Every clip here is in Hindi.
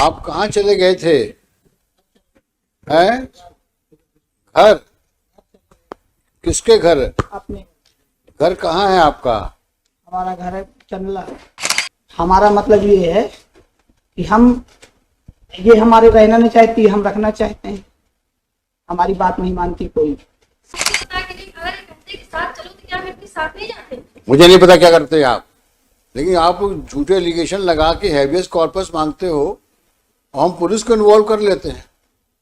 आप कहाँ चले गए थे? हैं? घर? किसके घर? अपने। घर कहाँ है आपका? हमारा घर है चंदला। हमारा मतलब ये है कि हम ये हमारे रहना नहीं चाहती, हम रखना चाहते हैं। हमारी बात नहीं मानती कोई। मुझे नहीं पता क्या करते हैं आप, लेकिन आप झूठे एलिगेशन लगा के हैबियस कॉर्पस मांगते हो और हम पुलिस को इन्वॉल्व कर लेते हैं।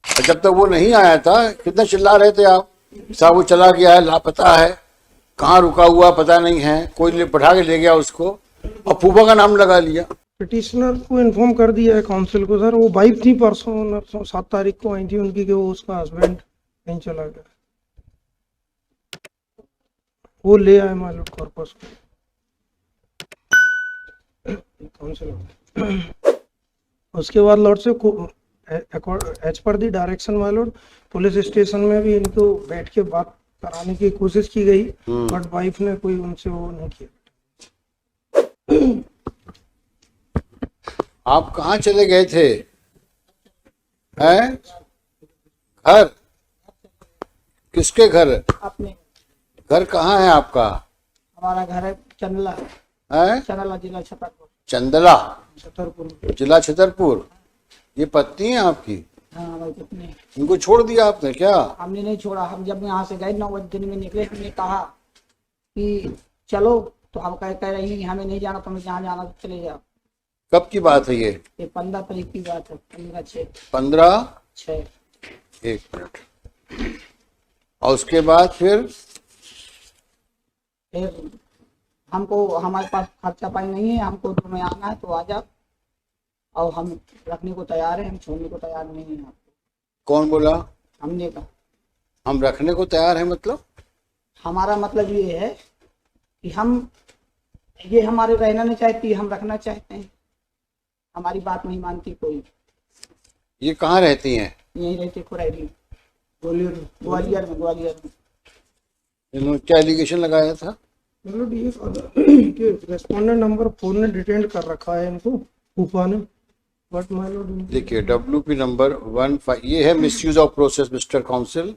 और जब तक वो नहीं आया था, कितना चिल्ला रहे थे आप, साहब वो चला गया है, लापता है, कहाँ रुका हुआ पता नहीं है, कोई बैठा के ले गया उसको, और फूफा का नाम लगा लिया। पिटिशनर को इन्फॉर्म कर दिया है काउंसिल को सर। वो वाइफ थी परसों 7 तारीख को आई थी उनकी कि वो उसका हस्बैंड कहीं चला गया। वो ले आए मालूम कॉर्पस को काउंसिल। उसके बाद लॉर्ड से as per the direction my lord police station में भी इनको बैठ के बात कराने की कोशिश की गई, बट वाइफ ने कोई उनसे वो नहीं किया। आप कहाँ चले गए थे? हैं? घर? किसके घर? अपने। घर कहाँ है आपका? हमारा घर है चंदला। हैं? चंदला जिला छतरपुर। चंदला छतरपुर जिला छतरपुर। ये पत्नी है आपकी? हाँ भाई कितने। इनको छोड़ दिया आपने क्या? हमने नहीं छोड़ा। हम जब यहाँ से गए 9 बजे दिन में निकले, हमने कहा कि चलो, तो हम कह रही हैं हमें नहीं जाना, तुम्हें जहाँ जाना तो चले जाओ। कब की बात है ये? 15 तारीख की बात है। 15/6। 15/6। एक मिनट। और उसके बाद फिर हमको, हमारे पास खर्चा पानी नहीं है, हमको तुम्हें आना है तो आ जाओ, और हम रखने को तैयार है, हम छोड़ने को तैयार नहीं है आपको। कौन बोला? हमने कहा हम रखने को तैयार है मतलब? हमारा मतलब ये है कि हम ये हमारे रहना नहीं चाहती, हम रखना चाहते हैं। हमारी बात नहीं मानती कोई। ये कहाँ रहती हैं? यहीं रहते खुरैली, ग्वालियर में। इन्होंने क्या एलिगेशन लगाया था? मतलब ये रेस्पोंडेंट नंबर 4 ने डिटेन कर रखा है इनको, फूफा ने, बट माय लॉर्ड देखिए WP नंबर 15, ये है misuse of process mister council.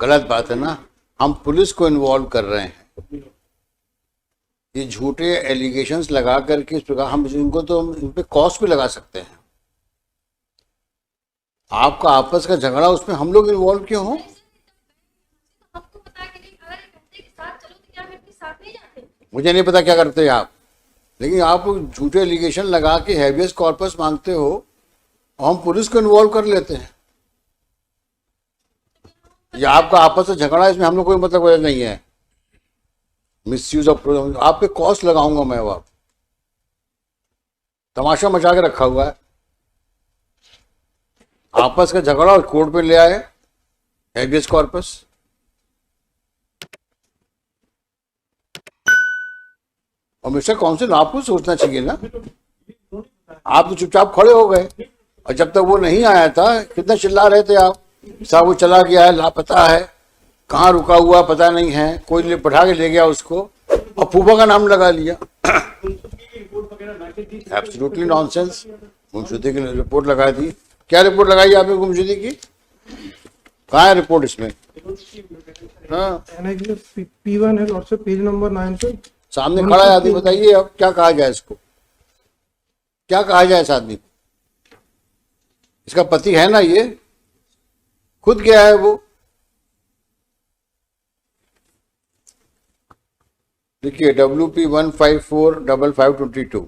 गलत बात है ना, हम पुलिस को इन्वॉल्व कर रहे हैं। ये झूठे एलिगेशंस लगा करके इस प्रकार हम इनको तो इन पे कॉस्ट भी लगा सकते हैं। आपका आपस का झगड़ा, उसमें हम लोग इन्वॉल्व क्यों हो? मुझे नहीं पता क्या करते हैं आप, लेकिन आप झूठे एलिगेशन लगा के हैबियस कॉर्पस मांगते हो और हम पुलिस को इन्वॉल्व कर लेते हैं। ये आपका आपस का झगड़ा, इसमें हम लोग कोई मतलब नहीं है। मिसयूज ऑफ, आप पे कॉस्ट लगाऊंगा मैं। वो आप तमाशा मचा के रखा हुआ है। आपस का झगड़ा और कोर्ट पे ले आए हैबियस कॉर्पस। और मिस्टर काउंसिल, आपको सोचना चाहिए ना, आप तो चुपचाप खड़े हो गए, और जब तक वो नहीं आया था, कितना चिल्ला रहे थे आप, साहब वो चला गया है, लापता है, कहाँ रुका हुआ पता नहीं है, कोई बैठा के ले गया उसको, और फूफा का नाम लगा लिया। Absolutely nonsense. गुमशुदगी की रिपोर्ट लगा दी। क्या रिपोर्ट लगाई आपने गुमशुदगी की? कहाँ है रिपोर्ट इसमें? हाँ, P1 है लॉर्ड से, पेज नंबर 9 पे सामने खड़ा है आदमी। बताइए अब क्या कहा जाए इसको, क्या कहा जाए इस आदमी को? इसका पति है ना, ये खुद गया है वो। देखिए WP 1545522,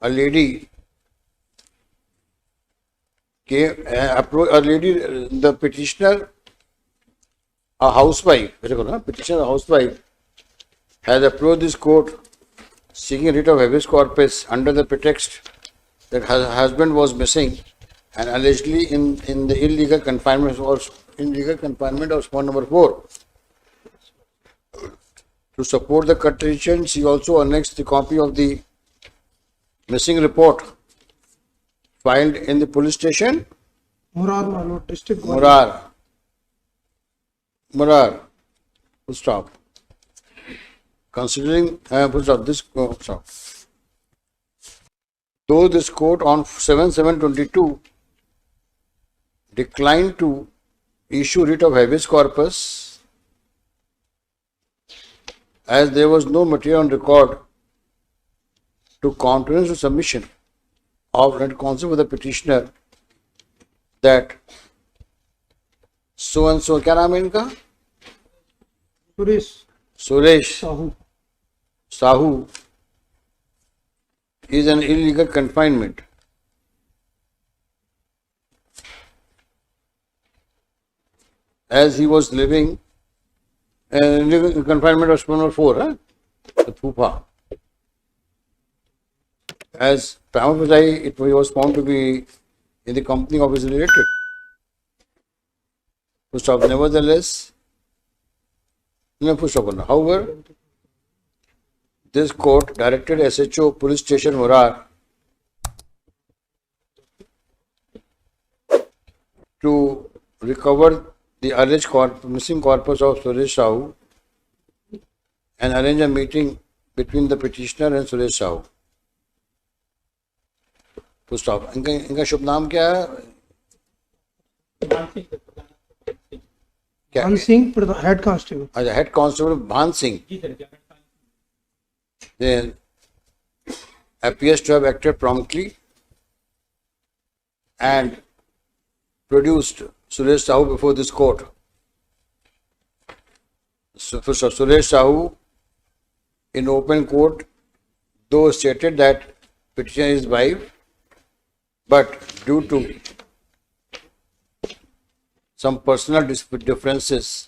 a lady the petitioner, a housewife, petitioner, a housewife, has approached this court seeking writ of habeas corpus under the pretext that her husband was missing and allegedly in the illegal confinement of spot number 4. To support the contention, she also annexed the copy of the missing report filed in the police station Murar Malot district. Murar. Full stop. Considering full stop. This stop. though this court on 7/7/22 declined to issue writ of habeas corpus as there was no material on record to countenance the submission of written counsel for the petitioner that so and so, क्या नाम है इनका, Suresh Suresh Sahu Sahu is an illegal confinement. As he was living illegal confinement of number 4, the Pupa. As prima facie, it was found to be in the company of his relative. Full stop. Nevertheless, no full stop. However, this court directed SHO Police Station Morar to recover the alleged missing corpus of Suresh Sahu and arrange a meeting between the petitioner and Suresh Sahu. Full stop. इनका शुभ नाम क्या है? क्या? भान सिंह हेड कांस्टेबल. अच्छा, हेड कांस्टेबल भान Singh. Then appears to have acted promptly and produced Suresh Sahu before this court. So Suresh Sahu in open court, though stated that petitioner is wife, but due to some personal differences,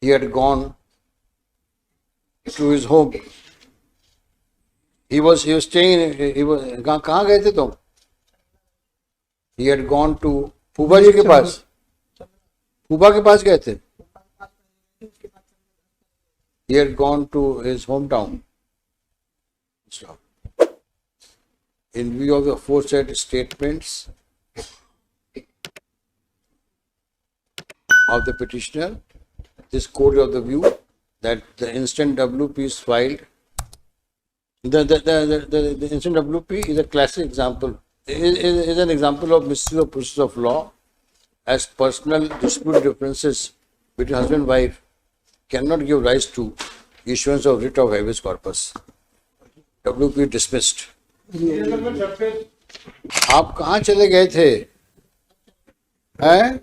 he had gone to his home. He was staying. कहाँ गए थे तुम? He had gone to फूफा जी के पास. फूफा के पास गए थे. He had gone to his hometown. So, in view of the aforesaid statements of the petitioner, this court is of the view that the instant WP is filed. The instant WP is a classic example. Is an example of misuse of process of law, as personal dispute differences between husband and wife cannot give rise to issuance of writ of habeas corpus. WP dismissed. आप कहाँ चले गए थे? हैं?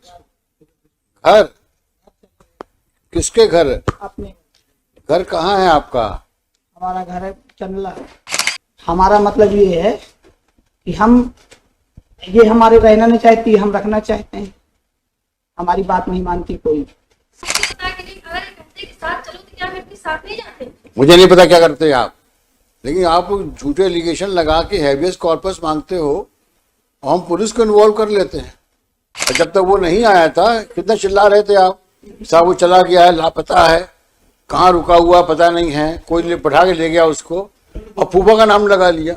घर? किसके घर? अपने घर कहाँ है आपका? हमारा घर है चंदला. हमारा मतलब ये है कि हम ये हमारे रहना नहीं चाहती, हम रखना चाहते हैं. हमारी बात नहीं मानती कोई. मुझे नहीं पता क्या करते हैं आप, लेकिन आप झूठे एलिगेशन लगा के हैबियस कॉर्पस मांगते हो और हम पुलिस को इन्वॉल्व कर लेते हैं. और जब तक वो नहीं आया था कितना चिल्ला रहे थे आप, साहब वो चला गया है, लापता है, कहाँ रुका हुआ पता नहीं है, कोई बैठा के ले गया उसको और फूफा का नाम लगा लिया.